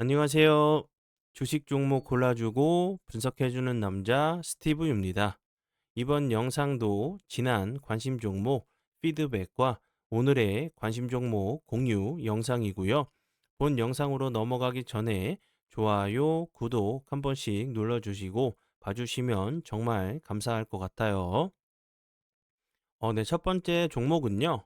안녕하세요. 주식 종목 골라주고 분석해주는 남자 스티브입니다. 이번 영상도 지난 관심 종목 피드백과 오늘의 관심 종목 공유 영상이고요. 본 영상으로 넘어가기 전에 좋아요, 구독 한 번씩 눌러주시고 봐주시면 정말 감사할 것 같아요. 네, 첫 번째 종목은요.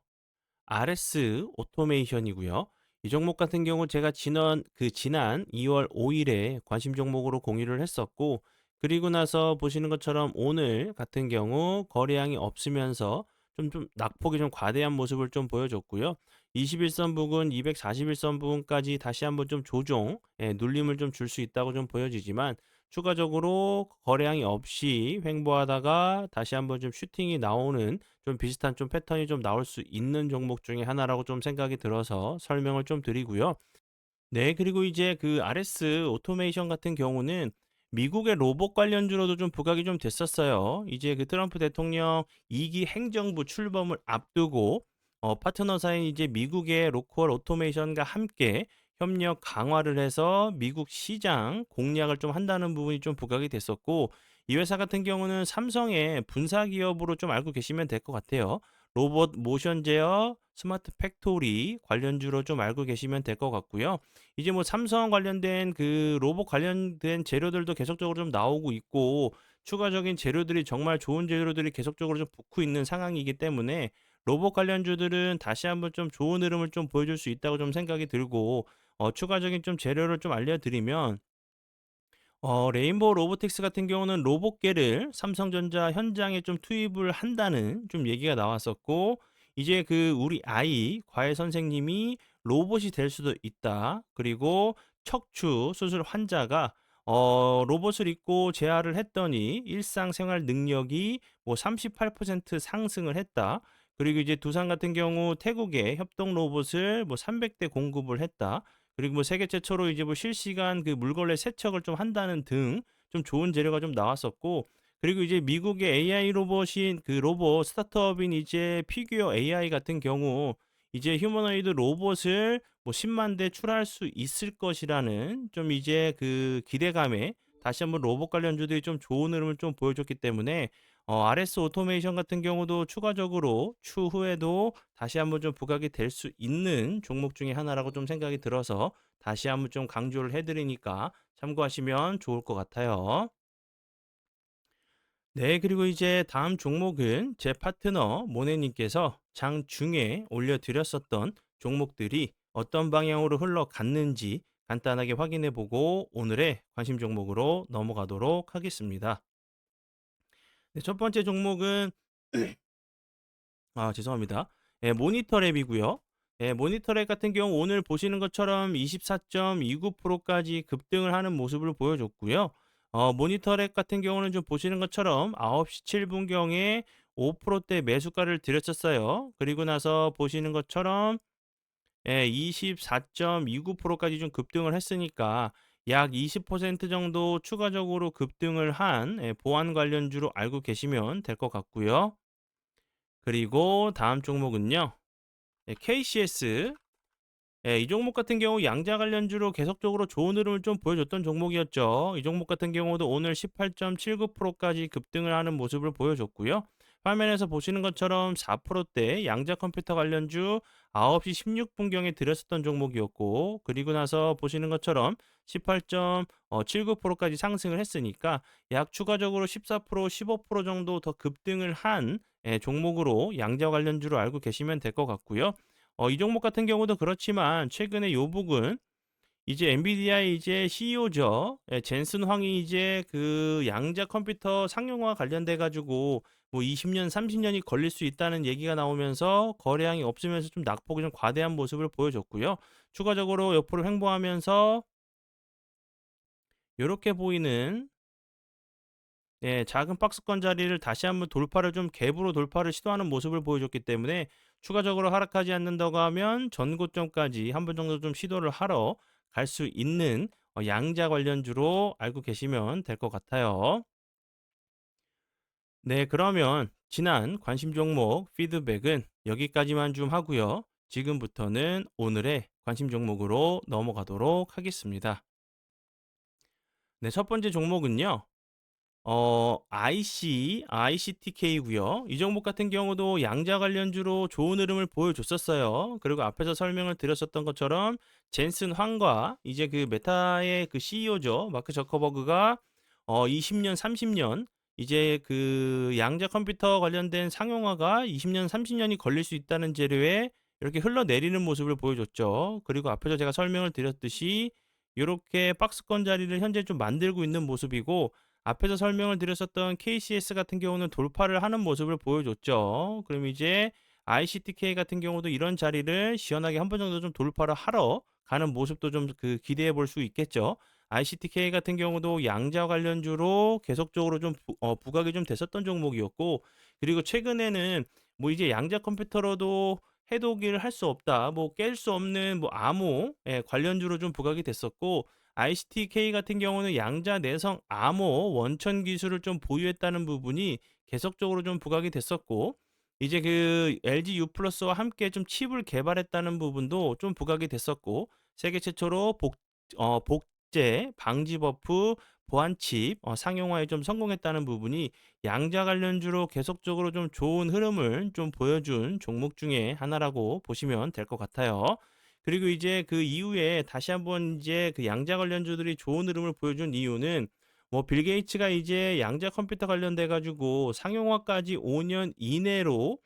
RS 오토메이션이고요. 이 종목 같은 경우 제가 지난 2월 5일에 관심 종목으로 공유를 했었고, 그리고 나서 보시는 것처럼 오늘 같은 경우 거래량이 없으면서 좀 낙폭이 좀 과대한 모습을 좀 보여줬고요. 21선 부근, 241선 부근까지 다시 한번 좀 조정, 눌림을 좀 줄 수 있다고 좀 보여지지만, 추가적으로 거래량이 없이 횡보하다가 다시 한번 좀 슈팅이 나오는 좀 비슷한 좀 패턴이 좀 나올 수 있는 종목 중에 하나라고 좀 생각이 들어서 설명을 좀 드리고요. 네, 그리고 이제 그 RS 오토메이션 같은 경우는 미국의 로봇 관련주로도 좀 부각이 좀 됐었어요. 이제 그 트럼프 대통령 2기 행정부 출범을 앞두고 파트너사인 이제 미국의 로컬 오토메이션과 함께 협력 강화를 해서 미국 시장 공략을 좀 한다는 부분이 좀 부각이 됐었고, 이 회사 같은 경우는 삼성의 분사 기업으로 좀 알고 계시면 될 것 같아요. 로봇 모션 제어, 스마트 팩토리 관련주로 좀 알고 계시면 될 것 같고요. 이제 뭐 삼성 관련된 그 로봇 관련된 재료들도 계속적으로 좀 나오고 있고, 추가적인 재료들이 정말 좋은 재료들이 계속적으로 좀 붙고 있는 상황이기 때문에 로봇 관련주들은 다시 한번 좀 좋은 흐름을 좀 보여줄 수 있다고 좀 생각이 들고, 추가적인 좀 재료를 좀 알려드리면, 레인보우 로보틱스 같은 경우는 로봇계를 삼성전자 현장에 좀 투입을 한다는 좀 얘기가 나왔었고, 이제 그 우리 아이 과외 선생님이 로봇이 될 수도 있다. 그리고 척추 수술 환자가 로봇을 입고 재활을 했더니 일상생활 능력이 뭐 38% 상승을 했다. 그리고 이제 두산 같은 경우 태국에 협동 로봇을 뭐 300대 공급을 했다. 그리고 뭐 세계 최초로 이제 뭐 실시간 그 물걸레 세척을 좀 한다는 등 좀 좋은 재료가 좀 나왔었고, 그리고 이제 미국의 AI 로봇인 그 로봇 스타트업인 이제 피규어 AI 같은 경우 이제 휴머노이드 로봇을 뭐 10만 대 출하할 수 있을 것이라는 좀 이제 그 기대감에 다시 한번 로봇 관련주들이 좀 좋은 흐름을 좀 보여줬기 때문에 RS 오토메이션 같은 경우도 추가적으로 추후에도 다시 한번 좀 부각이 될 수 있는 종목 중에 하나라고 좀 생각이 들어서 다시 한번 좀 강조를 해드리니까 참고하시면 좋을 것 같아요. 네, 그리고 이제 다음 종목은 제 파트너 모네님께서 장중에 올려드렸었던 종목들이 어떤 방향으로 흘러갔는지 간단하게 확인해 보고 오늘의 관심 종목으로 넘어가도록 하겠습니다. 네, 첫 번째 종목은 죄송합니다. 모니터 랩이고요. 모니터 랩 같은 경우 오늘 보시는 것처럼 24.29%까지 급등을 하는 모습을 보여줬고요. 모니터 랩 같은 경우는 좀 보시는 것처럼 9시 7분경에 5%대 매수가를 들였었어요. 그리고 나서 보시는 것처럼 24.29%까지 좀 급등을 했으니까 약 20% 정도 추가적으로 급등을 한 보안 관련주로 알고 계시면 될 것 같고요. 그리고 다음 종목은요. KCS. 이 종목 같은 경우 양자 관련주로 계속적으로 좋은 흐름을 좀 보여줬던 종목이었죠. 이 종목 같은 경우도 오늘 18.79%까지 급등을 하는 모습을 보여줬고요. 화면에서 보시는 것처럼 4%대 양자 컴퓨터 관련주 9시 16분경에 들였었던 종목이었고, 그리고 나서 보시는 것처럼 18.79%까지 상승을 했으니까 약 추가적으로 14%, 15% 정도 더 급등을 한 종목으로 양자 관련주로 알고 계시면 될 것 같고요. 이 종목 같은 경우도 그렇지만 최근에 요 부분 이제 엔비디아의 이제 CEO죠. 젠슨 황이 이제 그 양자 컴퓨터 상용화 관련돼 가지고 뭐 20년, 30년이 걸릴 수 있다는 얘기가 나오면서 거래량이 없으면서 좀 낙폭이 좀 과대한 모습을 보여줬고요. 추가적으로 옆으로 횡보하면서 요렇게 보이는 작은 박스권 자리를 다시 한번 돌파를 좀 갭으로 돌파를 시도하는 모습을 보여줬기 때문에 추가적으로 하락하지 않는다고 하면 전고점까지 한 번 정도 좀 시도를 하러 갈 수 있는 양자 관련주로 알고 계시면 될 것 같아요. 네, 그러면 지난 관심 종목 피드백은 여기까지만 좀 하고요. 지금부터는 오늘의 관심 종목으로 넘어가도록 하겠습니다. 네, 첫 번째 종목은요. ICTK고요. 이 종목 같은 경우도 양자 관련주로 좋은 흐름을 보여줬었어요. 그리고 앞에서 설명을 드렸었던 것처럼 젠슨 황과 이제 그 메타의 그 CEO죠. 마크 저커버그가 20년, 30년 이제 그 양자 컴퓨터 관련된 상용화가 20년, 30년이 걸릴 수 있다는 재료에 이렇게 흘러내리는 모습을 보여줬죠. 그리고 앞에서 제가 설명을 드렸듯이 이렇게 박스권 자리를 현재 좀 만들고 있는 모습이고 앞에서 설명을 드렸었던 KCS 같은 경우는 돌파를 하는 모습을 보여줬죠. 그럼 이제 ICTK 같은 경우도 이런 자리를 시원하게 한 번 정도 좀 돌파를 하러 가는 모습도 좀 그 기대해 볼 수 있겠죠. ICTK 같은 경우도 양자 관련주로 계속적으로 좀 부각이 좀 됐었던 종목이었고, 그리고 최근에는 뭐 이제 양자 컴퓨터로도 해독을 할 수 없다, 뭐 깰 수 없는 뭐 암호 관련주로 좀 부각이 됐었고, ICTK 같은 경우는 양자 내성 암호 원천 기술을 좀 보유했다는 부분이 계속적으로 좀 부각이 됐었고, 이제 그 LG U 플러스와 함께 좀 칩을 개발했다는 부분도 좀 부각이 됐었고, 세계 최초로 복제 방지 버프 보안 칩 상용화에 좀 성공했다는 부분이 양자 관련주로 계속적으로 좀 좋은 흐름을 좀 보여준 종목 중에 하나라고 보시면 될 것 같아요. 그리고 이제 그 이후에 다시 한번 이제 그 양자 관련주들이 좋은 흐름을 보여준 이유는 뭐 빌 게이츠가 이제 양자 컴퓨터 관련돼 가지고 상용화까지 5년 이내로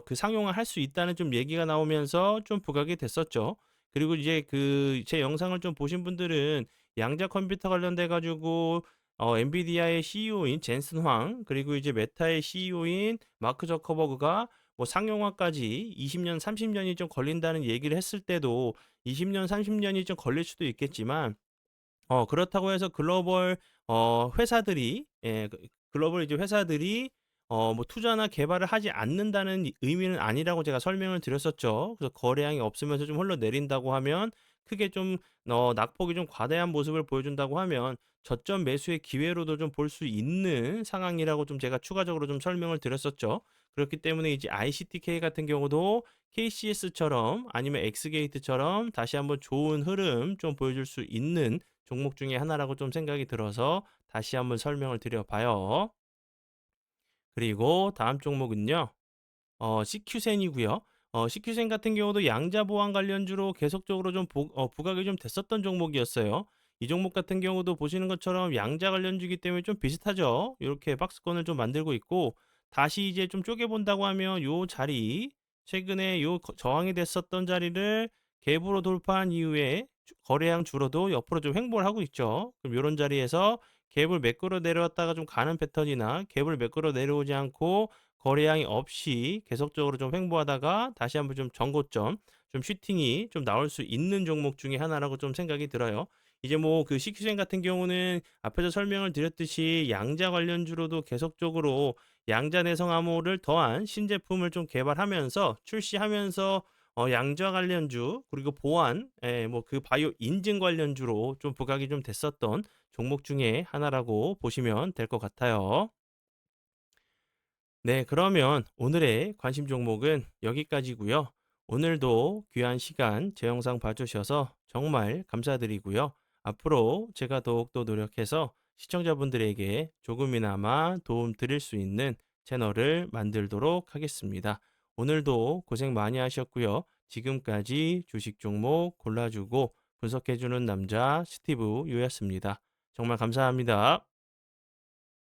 그 상용화 할 수 있다는 좀 얘기가 나오면서 좀 부각이 됐었죠. 그리고 이제 그 제 영상을 좀 보신 분들은 양자 컴퓨터 관련돼 가지고 엔비디아의 CEO인 젠슨 황, 그리고 이제 메타의 CEO인 마크 저커버그가 뭐 상용화까지 20년, 30년이 좀 걸린다는 얘기를 했을 때도 20년, 30년이 좀 걸릴 수도 있겠지만 그렇다고 해서 글로벌 회사들이 글로벌 이제 회사들이 뭐 투자나 개발을 하지 않는다는 의미는 아니라고 제가 설명을 드렸었죠. 그래서 거래량이 없으면서 좀 흘러내린다고 하면 크게 좀 낙폭이 좀 과다한 모습을 보여준다고 하면 저점 매수의 기회로도 좀 볼 수 있는 상황이라고 좀 제가 추가적으로 좀 설명을 드렸었죠. 그렇기 때문에 이제 ICTK 같은 경우도 KCS처럼 아니면 엑스게이트처럼 다시 한번 좋은 흐름 좀 보여줄 수 있는 종목 중에 하나라고 좀 생각이 들어서 다시 한번 설명을 드려봐요. 그리고 다음 종목은요. CQ센이고요. CQ센 같은 경우도 양자 보안 관련주로 계속적으로 좀 부각이 좀 됐었던 종목이었어요. 이 종목 같은 경우도 보시는 것처럼 양자 관련주기 때문에 좀 비슷하죠. 이렇게 박스권을 좀 만들고 있고 다시 이제 좀 쪼개본다고 하면 요 자리 최근에 요 저항이 됐었던 자리를 갭으로 돌파한 이후에 거래량 줄어도 옆으로 좀 횡보를 하고 있죠. 그럼 요런 자리에서 갭을 매끄러 내려왔다가 좀 가는 패턴이나 갭을 매끄러 내려오지 않고 거래량이 없이 계속적으로 좀 횡보하다가 다시 한번 좀 전고점, 좀 슈팅이 좀 나올 수 있는 종목 중에 하나라고 좀 생각이 들어요. 이제 뭐 그 CQ생 같은 경우는 앞에서 설명을 드렸듯이 양자 관련주로도 계속적으로 양자 내성 암호를 더한 신제품을 좀 개발하면서 출시하면서 양자 관련주 그리고 보안, 뭐 그 바이오 인증 관련주로 좀 부각이 좀 됐었던 종목 중에 하나라고 보시면 될 것 같아요. 네, 그러면 오늘의 관심 종목은 여기까지고요. 오늘도 귀한 시간 제 영상 봐주셔서 정말 감사드리고요. 앞으로 제가 더욱더 노력해서 시청자분들에게 조금이나마 도움 드릴 수 있는 채널을 만들도록 하겠습니다. 오늘도 고생 많이 하셨고요. 지금까지 주식 종목 골라주고 분석해주는 남자 스티브 유였습니다. 정말 감사합니다.